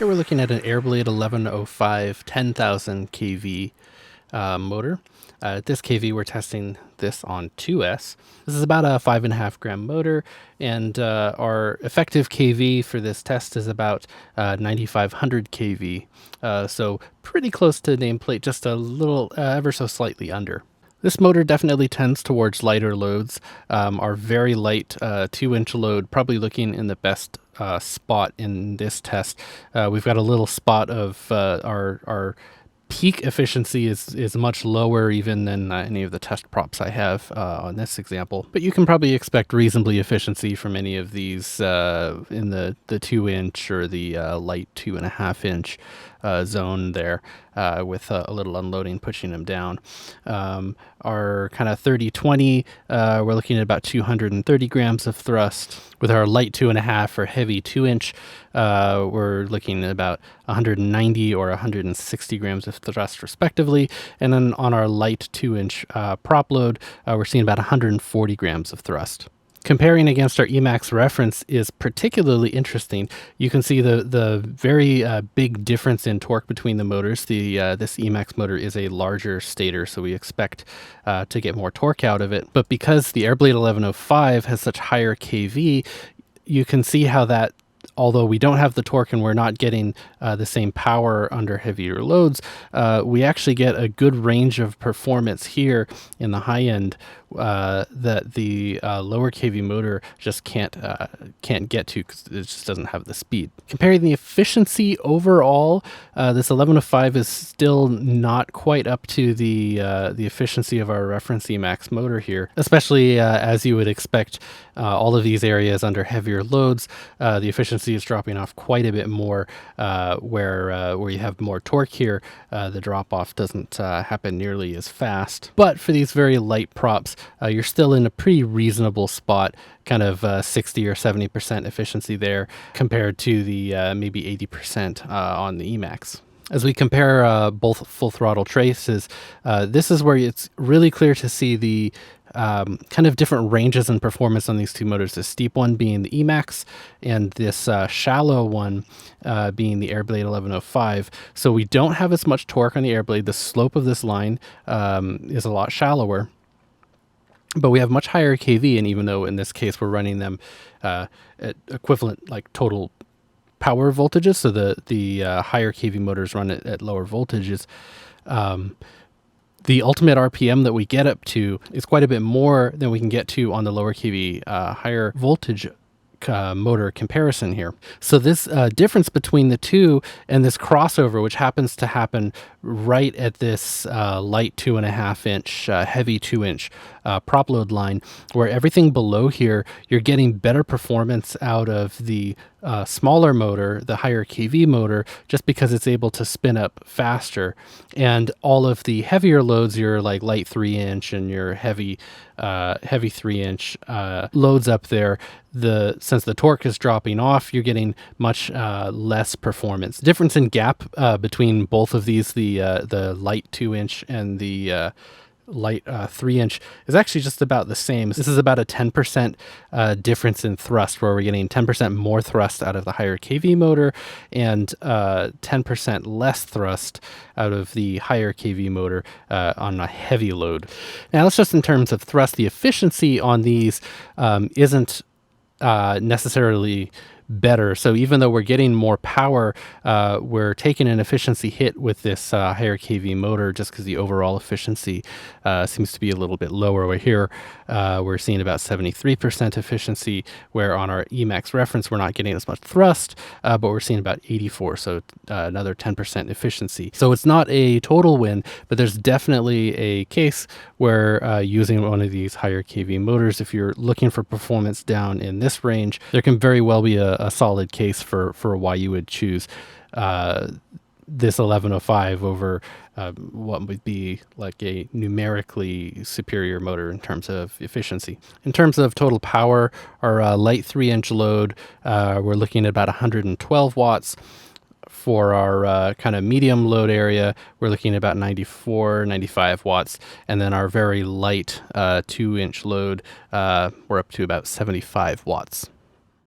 Here we're looking at an Airblade 1105-10000kv motor. At this KV, we're testing this on 2S. This is about a 5.5 gram motor, and our effective KV for this test is about 9500 kV. So pretty close to nameplate, just a little, ever so slightly under. This motor definitely tends towards lighter loads. Our very light 2-inch load, probably looking in the best spot in this test. We've got a little spot of our peak efficiency is much lower even than any of the test props I have on this example. But you can probably expect reasonably efficiency from any of these in the 2-inch or the light 2.5-inch zone there, with a little unloading pushing them down. Our kind of 30-20, we're looking at about 230 grams of thrust. With our light 2.5 or heavy 2-inch, we're looking at about 190 or 160 grams of thrust respectively. And then on our light 2-inch prop load, we're seeing about 140 grams of thrust. Comparing against our Emax reference is particularly interesting. You can see the very big difference in torque between the motors. This Emax motor is a larger stator, so we expect to get more torque out of it. But because the Airblade 1105 has such higher kV, you can see how that, although we don't have the torque and we're not getting the same power under heavier loads, we actually get a good range of performance here in the high end that the lower kV motor just can't get to because it just doesn't have the speed. Comparing the efficiency overall, this 1105 is still not quite up to the efficiency of our reference Emax motor here, especially as you would expect. All of these areas under heavier loads, the efficiency is dropping off quite a bit more. Where you have more torque here, the drop off doesn't happen nearly as fast. But for these very light props, you're still in a pretty reasonable spot, kind of 60 or 70% efficiency there compared to the maybe 80% on the Emax. As we compare both full throttle traces, this is where it's really clear to see the kind of different ranges in performance on these two motors. The steep one being the Emax and this shallow one being the Airblade 1105. So we don't have as much torque on the Airblade. The slope of this line is a lot shallower, but we have much higher kV. And even though in this case we're running them at equivalent like total power voltages, so the higher kV motors run at lower voltages, the ultimate RPM that we get up to is quite a bit more than we can get to on the lower kV higher voltage motor comparison here. So this difference between the two and this crossover, which happens to happen right at this light 2.5-inch, heavy 2-inch prop load line, where everything below here, you're getting better performance out of the smaller motor, the higher kV motor, just because it's able to spin up faster. And all of the heavier loads, your like light 3-inch and your heavy 3-inch loads up there, since the torque is dropping off, you're getting much less performance. The difference in gap between both of these, the light 2-inch and the light 3-inch, is actually just about the same. This is about a 10% difference in thrust, where we're getting 10% more thrust out of the higher kV motor and 10% less thrust out of the higher kV motor on a heavy load. Now, that's just in terms of thrust. The efficiency on these isn't necessarily better. So even though we're getting more power, we're taking an efficiency hit with this higher kV motor just because the overall efficiency seems to be a little bit lower. Where here we're seeing about 73% efficiency, where on our Emax reference we're not getting as much thrust, but we're seeing about 84, so another 10% efficiency. So it's not a total win, but there's definitely a case where using one of these higher kV motors, if you're looking for performance down in this range, there can very well be a solid case for why you would choose this 1105 over what would be like a numerically superior motor in terms of efficiency. In terms of total power, our light 3-inch load, we're looking at about 112 watts. For our kind of medium load area, we're looking at about 94, 95 watts. And then our very light 2-inch load, we're up to about 75 watts.